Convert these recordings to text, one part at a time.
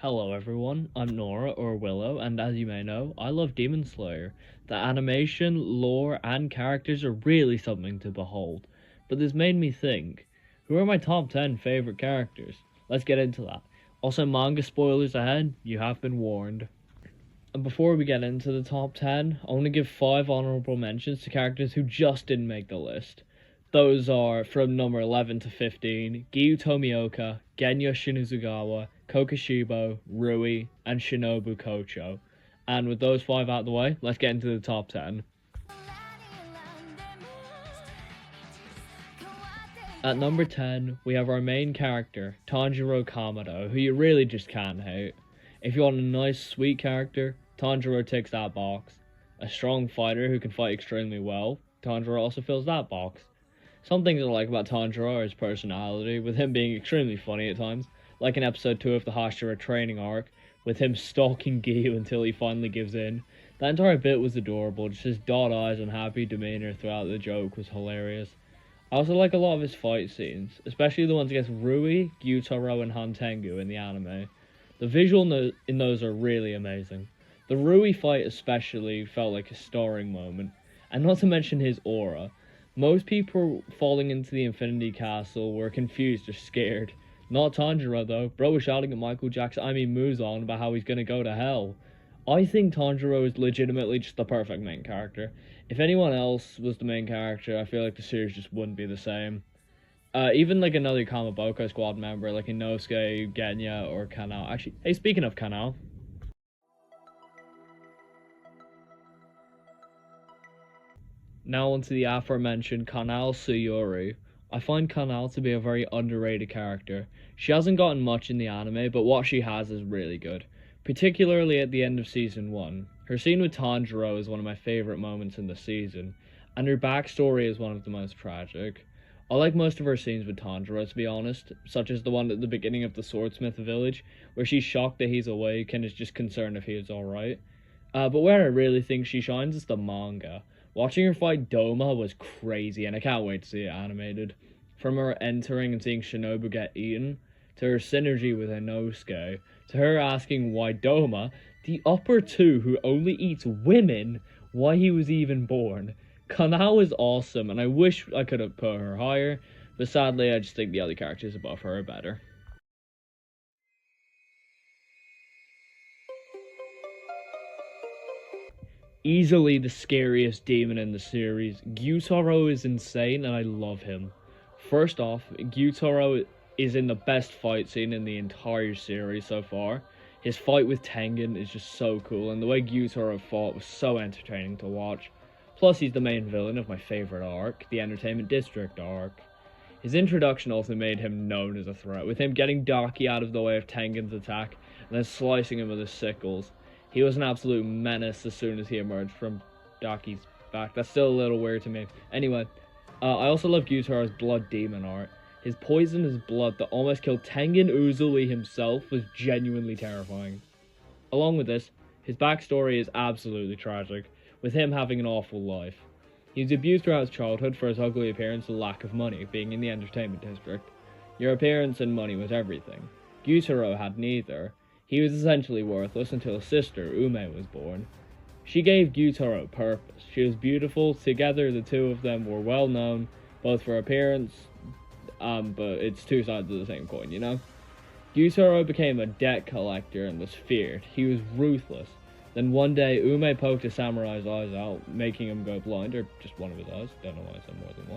Hello everyone, I'm Nora or Willow, and as you may know, I love Demon Slayer. The animation, lore, and characters are really something to behold. But this made me think, who are my top 10 favorite characters? Let's get into that. Also, manga spoilers ahead, you have been warned. And before we get into the top 10, I want to give 5 honorable mentions to characters who just didn't make the list. Those are from number 11 to 15, Giyu Tomioka, Genya Shinizugawa, Kokoshibo, Rui, and Shinobu Kocho. And with those 5 out of the way, let's get into the top 10. At number 10, we have our main character, Tanjiro Kamado, who you really just can't hate. If you want a nice, sweet character, Tanjiro ticks that box. A strong fighter who can fight extremely well, Tanjiro also fills that box. Some things I like about Tanjiro are his personality, with him being extremely funny at times, like in episode 2 of the Hashira training arc, with him stalking Giyu until he finally gives in. That entire bit was adorable, just his dot eyes and happy demeanor throughout the joke was hilarious. I also like a lot of his fight scenes, especially the ones against Rui, Gyutaro, and Hantengu in the anime. The visual in those are really amazing. The Rui fight especially felt like a starring moment, and not to mention his aura. Most people falling into the Infinity Castle were confused or scared. Not Tanjiro though. Bro was shouting at Michael Jackson, Muzan, about how he's gonna go to hell. I think Tanjiro is legitimately just the perfect main character. If anyone else was the main character, I feel like the series just wouldn't be the same. Even like another Kamaboko squad member, like Inosuke, Genya, or Kanao. Actually, hey, speaking of Kanao. Now onto the aforementioned Kanao Suyori. I find Kanao to be a very underrated character. She hasn't gotten much in the anime, but what she has is really good. Particularly at the end of Season 1. Her scene with Tanjiro is one of my favourite moments in the season, and her backstory is one of the most tragic. I like most of her scenes with Tanjiro, to be honest, such as the one at the beginning of the Swordsmith village, where she's shocked that he's awake and is just concerned if he is alright. But where I really think she shines is the manga. Watching her fight Doma was crazy, and I can't wait to see it animated. From her entering and seeing Shinobu get eaten, to her synergy with Inosuke, to her asking why Doma, the upper two who only eats women, why he was even born. Kanao is awesome, and I wish I could have put her higher, but sadly I just think the other characters above her are better. Easily the scariest demon in the series, Gyutaro is insane and I love him. First off, Gyutaro is in the best fight scene in the entire series so far. His fight with Tengen is just so cool, and the way Gyutaro fought was so entertaining to watch. Plus, he's the main villain of my favourite arc, the Entertainment District arc. His introduction also made him known as a threat, with him getting Daki out of the way of Tengen's attack, and then slicing him with his sickles. He was an absolute menace as soon as he emerged from Daki's back. That's still a little weird to me. Anyway, I also love Gyutaro's Blood Demon art. His poisonous blood that almost killed Tengen Uzui himself was genuinely terrifying. Along with this, his backstory is absolutely tragic, with him having an awful life. He was abused throughout his childhood for his ugly appearance and lack of money, being in the Entertainment District. Your appearance and money was everything. Gyutaro had neither. He was essentially worthless until his sister, Ume, was born. She gave Gyutaro purpose. She was beautiful. Together, the two of them were well known, both for appearance, but it's two sides of the same coin, you know? Gyutaro became a debt collector and was feared. He was ruthless. Then one day, Ume poked a samurai's eyes out, making him go blind, or just one of his eyes. Don't know why I said more than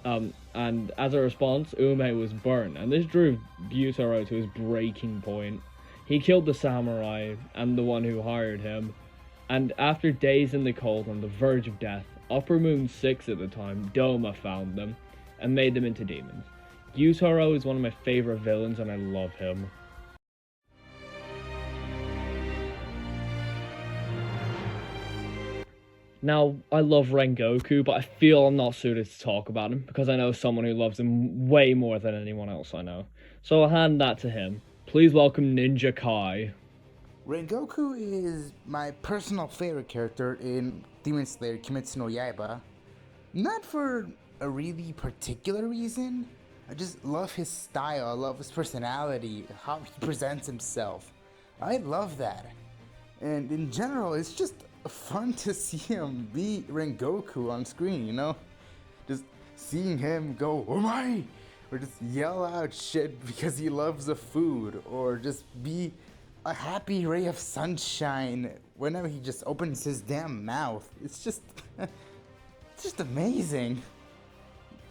one. And as a response, Ume was burned, and this drew Gyutaro to his breaking point. He killed the samurai and the one who hired him, and after days in the cold on the verge of death, Upper Moon 6 at the time, Doma found them and made them into demons. Gyutaro is one of my favorite villains and I love him. Now, I love Rengoku, but I feel I'm not suited to talk about him because I know someone who loves him way more than anyone else I know. So I'll hand that to him. Please welcome NinjaKai. Rengoku is my personal favorite character in Demon Slayer Kimetsu no Yaiba. Not for a really particular reason. I just love his style, I love his personality, how he presents himself. I love that. And in general, it's just fun to see him be Rengoku on screen, you know? Just seeing him go, "Oh my!" or just yell out shit because he loves the food, or just be a happy ray of sunshine whenever he just opens his damn mouth. It's just, it's just amazing.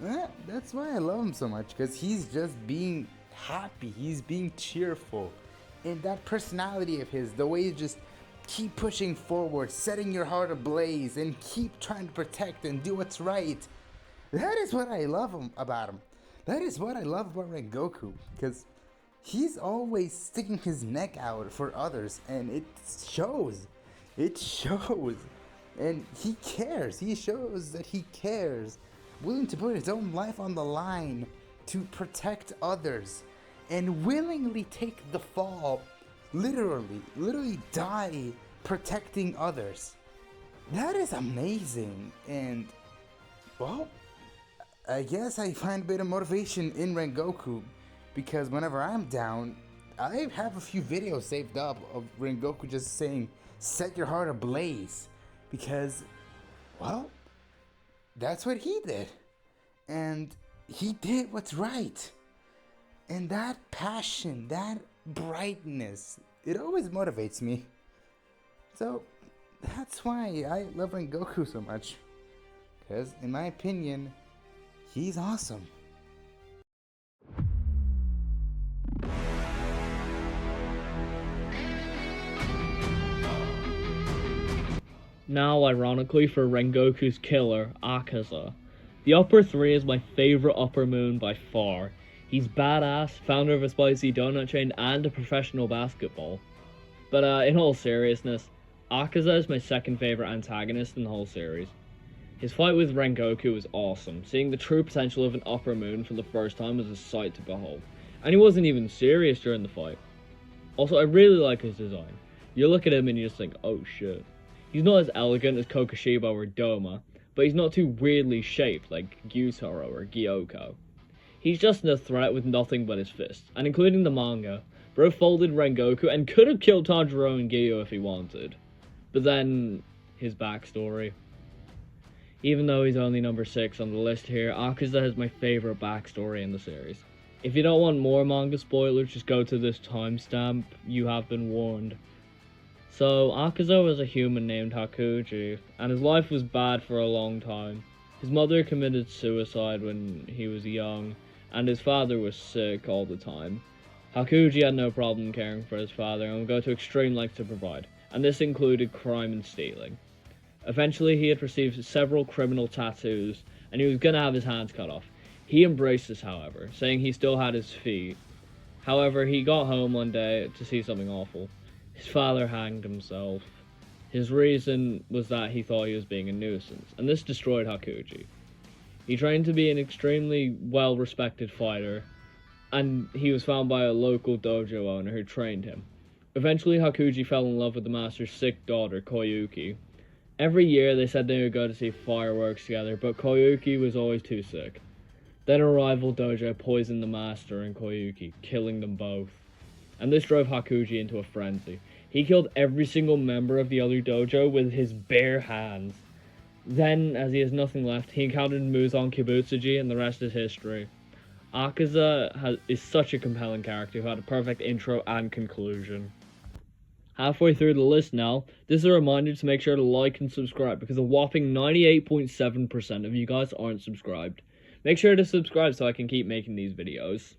That's why I love him so much, because he's just being happy, he's being cheerful. And that personality of his, the way you just keep pushing forward, setting your heart ablaze, and keep trying to protect and do what's right. That is what I love about him. That is what I love about Rengoku, because he's always sticking his neck out for others, and it shows. It shows. And he cares. He shows that he cares. Willing to put his own life on the line to protect others, and willingly take the fall, literally die protecting others. That is amazing. And, well, I guess I find a bit of motivation in Rengoku, because whenever I'm down, I have a few videos saved up of Rengoku just saying, "Set your heart ablaze," because, well, that's what he did. And he did what's right. And that passion, that brightness, it always motivates me. So that's why I love Rengoku so much. Because, in my opinion, he's awesome. Now, ironically, for Rengoku's killer, Akaza. The Upper 3 is my favorite Upper Moon by far. He's badass, founder of a spicy donut chain, and a professional basketball. But in all seriousness, Akaza is my second favorite antagonist in the whole series. His fight with Rengoku was awesome. Seeing the true potential of an Upper Moon for the first time was a sight to behold. And he wasn't even serious during the fight. Also, I really like his design. You look at him and you just think, oh shit. He's not as elegant as Kokushibo or Doma, but he's not too weirdly shaped like Gyutaro or Gyoko. He's just a threat with nothing but his fists, and including the manga, bro folded Rengoku and could have killed Tanjiro and Gyo if he wanted. But then, his backstory. Even though he's only number 6 on the list here, Akaza has my favorite backstory in the series. If you don't want more manga spoilers, just go to this timestamp, you have been warned. So, Akaza was a human named Hakuji, and his life was bad for a long time. His mother committed suicide when he was young, and his father was sick all the time. Hakuji had no problem caring for his father and would go to extreme lengths to provide, and this included crime and stealing. Eventually, he had received several criminal tattoos, and he was gonna have his hands cut off. He embraced this, however, saying he still had his feet. However, he got home one day to see something awful. His father hanged himself. His reason was that he thought he was being a nuisance, and this destroyed Hakuji. He trained to be an extremely well-respected fighter, and he was found by a local dojo owner who trained him. Eventually, Hakuji fell in love with the master's sick daughter, Koyuki. Every year, they said they would go to see fireworks together, but Koyuki was always too sick. Then a rival dojo poisoned the master and Koyuki, killing them both. And this drove Hakuji into a frenzy. He killed every single member of the other dojo with his bare hands. Then, as he has nothing left, he encountered Muzan Kibutsuji, and the rest is history. Akaza is such a compelling character who had a perfect intro and conclusion. Halfway through the list now, this is a reminder to make sure to like and subscribe, because a whopping 98.7% of you guys aren't subscribed. Make sure to subscribe so I can keep making these videos.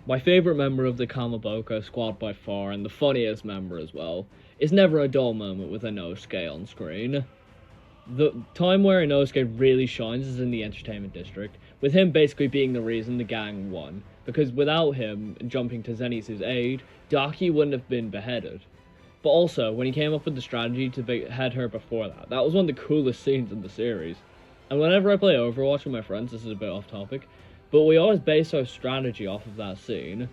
My favourite member of the Kamaboko squad by far, and the funniest member as well, is never a dull moment with Inosuke on screen. The time where Inosuke really shines is in the entertainment district, with him basically being the reason the gang won, because without him jumping to Zenitsu's aid, Daki wouldn't have been beheaded. But also, when he came up with the strategy to behead her before that was one of the coolest scenes in the series. And whenever I play Overwatch with my friends, this is a bit off topic, but we always base our strategy off of that scene.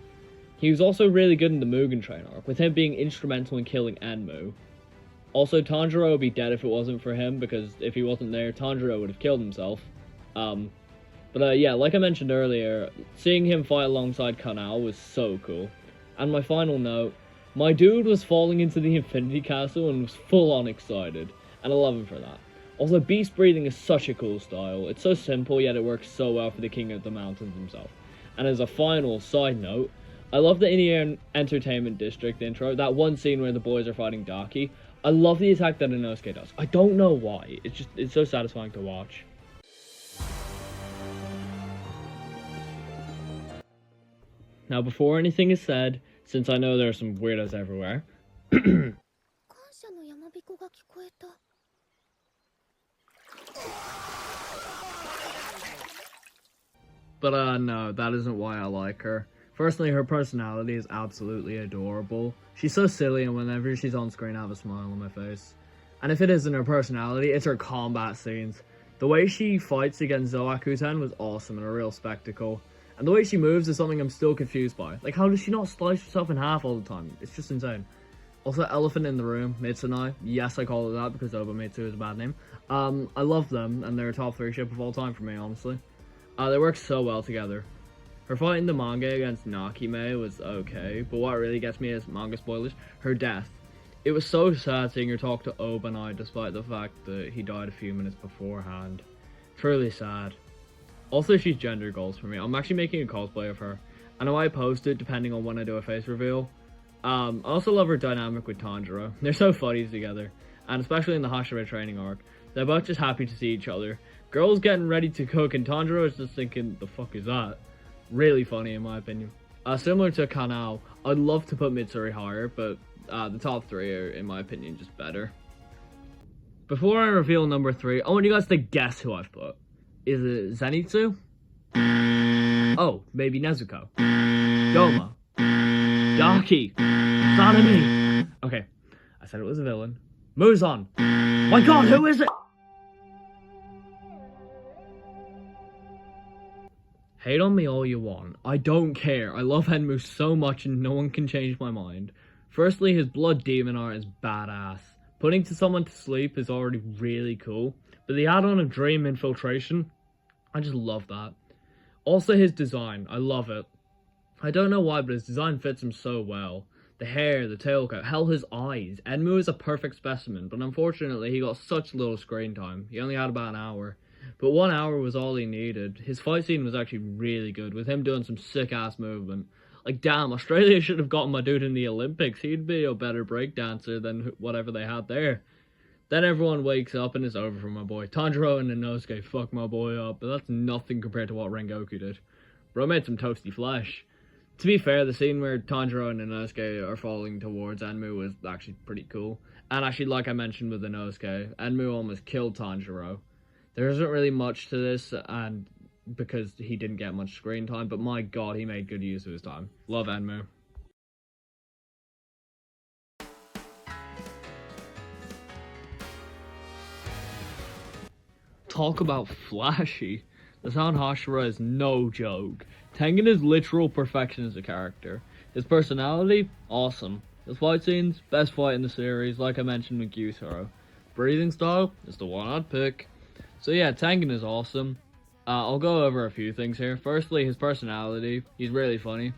He was also really good in the Mugen Train arc, with him being instrumental in killing Enmu. Also, Tanjiro would be dead if it wasn't for him, because if he wasn't there, Tanjiro would have killed himself. Yeah, like I mentioned earlier, seeing him fight alongside Kanao was so cool. And my final note, my dude was falling into the Infinity Castle and was full on excited, and I love him for that. Also, beast breathing is such a cool style. It's so simple, yet it works so well for the King of the Mountains himself. And as a final side note, I love the Indian Entertainment District intro, that one scene where the boys are fighting Daki. I love the attack that Inosuke does. I don't know why, it's so satisfying to watch. Now, before anything is said, since I know there are some weirdos everywhere, but no, that isn't why I like her. Firstly, her personality is absolutely adorable. She's so silly, and whenever she's on screen, I have a smile on my face. And if it isn't her personality, it's her combat scenes. The way she fights against Zoakuten was awesome and a real spectacle. And the way she moves is something I'm still confused by. Like, how does she not slice herself in half all the time? It's just insane. Also, Elephant in the Room, Mitsunai. Yes, I call it that because Obamitsu is a bad name. I love them, and they're a top 3 ship of all time for me, honestly. They work so well together. Her fight in the manga against Nakime was okay, but what really gets me is, manga spoilers, her death. It was so sad seeing her talk to Obanai despite the fact that he died a few minutes beforehand. Truly sad. Also, she's gender goals for me. I'm actually making a cosplay of her. I know I post it depending on when I do a face reveal. I also love her dynamic with Tanjiro. They're so funny together. And especially in the Hashira training arc. They're both just happy to see each other. Girl's getting ready to cook and Tanjiro is just thinking, the fuck is that? Really funny in my opinion. Similar to Kanao, I'd love to put Mitsuri higher, but the top 3 are, in my opinion, just better. Before I reveal number 3, I want you guys to guess who I've put. Is it Zenitsu? Oh, maybe Nezuko. Goma. Daki. Sanemi. Okay, I said it was a villain. Muzan. My god, who is it? Hate on me all you want. I don't care. I love Enmu so much and no one can change my mind. Firstly, his blood demon art is badass. Putting someone to sleep is already really cool, but the add-on of dream infiltration, I just love that. Also his design, I love it. I don't know why, but his design fits him so well. The hair, the tailcoat, hell, his eyes. Enmu is a perfect specimen, but unfortunately he got such little screen time. He only had about an hour. But 1 hour was all he needed. His fight scene was actually really good, with him doing some sick-ass movement. Like, damn, Australia should have gotten my dude in the Olympics. He'd be a better breakdancer than whatever they had there. Then everyone wakes up and it's over for my boy. Tanjiro and Inosuke fuck my boy up, but that's nothing compared to what Rengoku did. Bro made some toasty flesh. To be fair, the scene where Tanjiro and Inosuke are falling towards Enmu was actually pretty cool. And actually, like I mentioned with Inosuke, Enmu almost killed Tanjiro. There isn't really much to this, and because he didn't get much screen time, but my god, he made good use of his time. Love Enmu. Talk about flashy. The Sound Hashira is no joke. Tengen is literal perfection as a character. His personality, awesome. His fight scenes, best fight in the series, like I mentioned with Gyutaro. Breathing style is the one I'd pick. So yeah, Tengen is awesome. I'll go over a few things here. Firstly, his personality. He's really funny.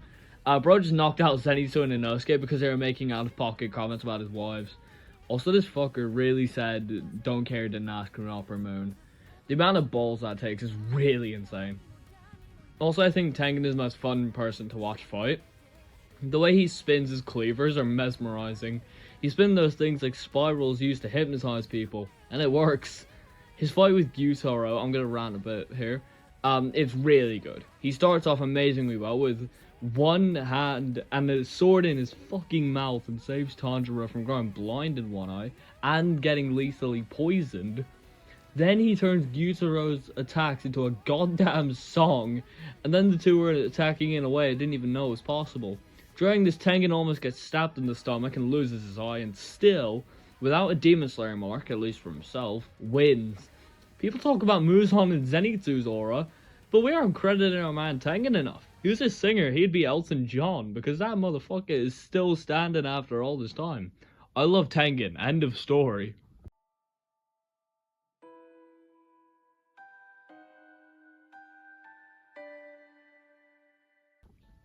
Bro just knocked out Zenitsu and Inosuke because they were making out-of-pocket comments about his wives. Also, this fucker really said, don't care, didn't ask an Upper Moon. The amount of balls that takes is really insane. Also, I think Tengen is the most fun person to watch fight. The way he spins his cleavers are mesmerizing. He spins those things like spirals used to hypnotize people, and it works. His fight with Gyutaro, I'm gonna rant a bit here, it's really good. He starts off amazingly well with one hand and a sword in his fucking mouth and saves Tanjiro from going blind in one eye and getting lethally poisoned. Then he turns Gyutaro's attacks into a goddamn song, and then the two were attacking in a way I didn't even know was possible. During this, Tengen almost gets stabbed in the stomach and loses his eye, and still, without a Demon Slayer mark, at least for himself, wins. People talk about Muzan and Zenitsu's aura, but we aren't crediting our man Tengen enough. He was a singer, he'd be Elton John, because that motherfucker is still standing after all this time. I love Tengen, end of story.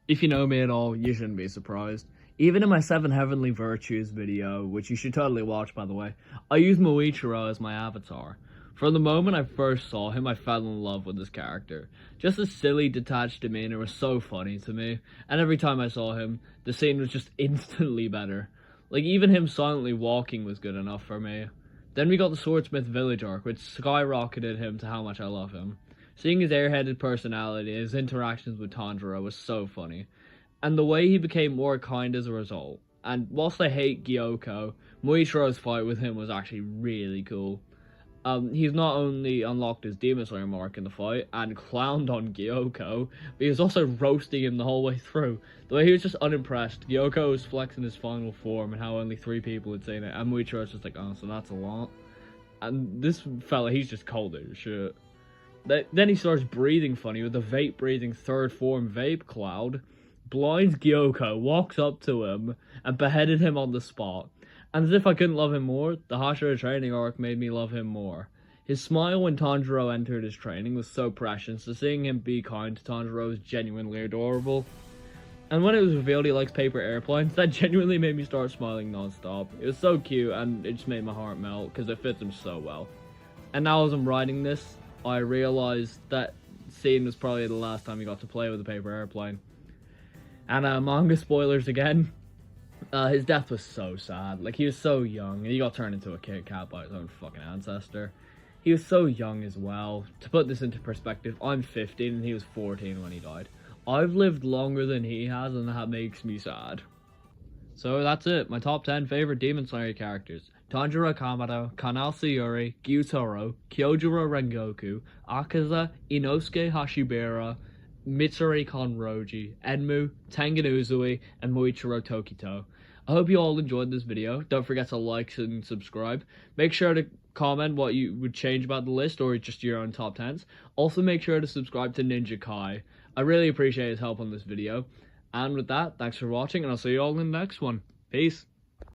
If you know me at all, you shouldn't be surprised. Even in my 7 Heavenly Virtues video, which you should totally watch by the way, I use Muichiro as my avatar. From the moment I first saw him, I fell in love with his character. Just his silly, detached demeanor was so funny to me, and every time I saw him, the scene was just instantly better. Like, even him silently walking was good enough for me. Then we got the Swordsmith Village arc, which skyrocketed him to how much I love him. Seeing his airheaded personality and his interactions with Tanjiro was so funny, and the way he became more kind as a result. And whilst I hate Gyoko, Muichiro's fight with him was actually really cool. He's not only unlocked his Demon Slayer mark in the fight and clowned on Gyoko, but he was also roasting him the whole way through. The way he was just unimpressed. Gyoko was flexing his final form and how only 3 people had seen it, and Muichiro was just like, oh, so that's a lot. And this fella, he's just cold as shit. Then he starts breathing funny with the vape breathing 3rd form vape cloud, blinds Gyoko, walks up to him, and beheaded him on the spot. And as if I couldn't love him more, the Hashira training arc made me love him more. His smile when Tanjiro entered his training was so precious, so seeing him be kind to Tanjiro was genuinely adorable. And when it was revealed he likes paper airplanes, that genuinely made me start smiling non-stop. It was so cute, and it just made my heart melt, because it fits him so well. And now as I'm writing this, I realized that scene was probably the last time he got to play with a paper airplane. And manga spoilers again. His death was so sad. Like, he was so young, and he got turned into a Kit Kat by his own fucking ancestor. He was so young as well. To put this into perspective, I'm 15 and he was 14 when he died. I've lived longer than he has, and that makes me sad. So that's it, my top 10 favorite Demon Slayer characters. Tanjiro Kamado, Kanal Sayuri, Gyutaro, Kyojuro Rengoku, Akaza, Inosuke Hashibara, Mitsuri Konroji, Enmu, Tengen Uzui, and Muichiro Tokito. I hope you all enjoyed this video. Don't forget to like and subscribe. Make sure to comment what you would change about the list or just your own top 10s. Also make sure to subscribe to NinjaKai. I really appreciate his help on this video. And with that, thanks for watching, and I'll see you all in the next one. Peace.